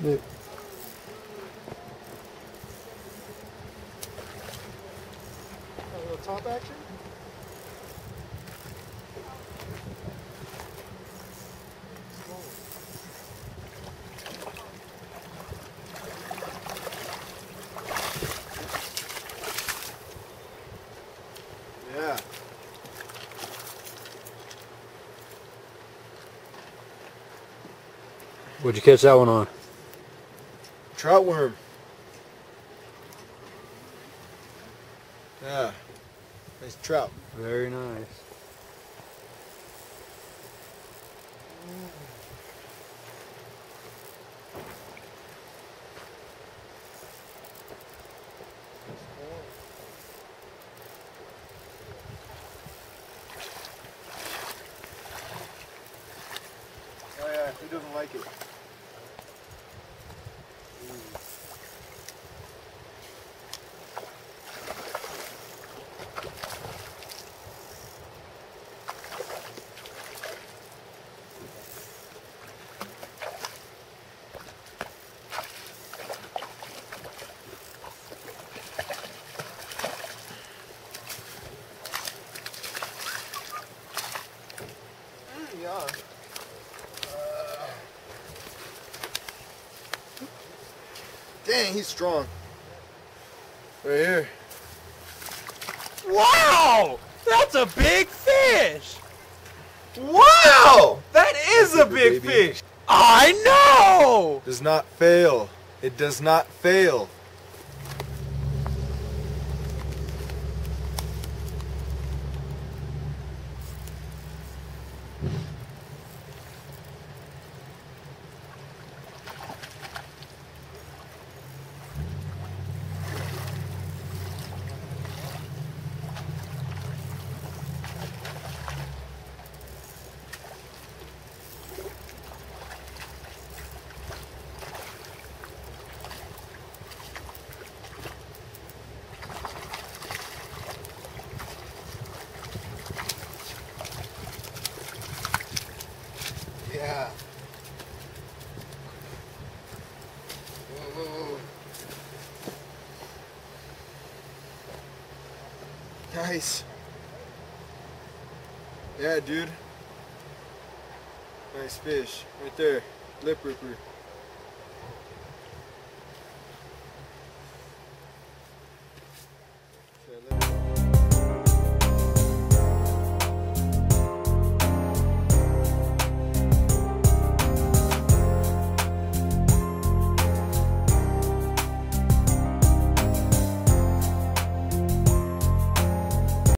Look. A little top action? Yeah. What'd you catch that one on? Trout worm. Yeah. Nice trout. Very nice. Oh yeah, who doesn't like it? Yeah. Dang, he's strong. Right here. Wow! That's a big fish! Wow! That is a big fish! I know! Does not fail. It does not fail. Yeah. Whoa. Nice. Yeah, dude. Nice fish. Right there. Lip ripper.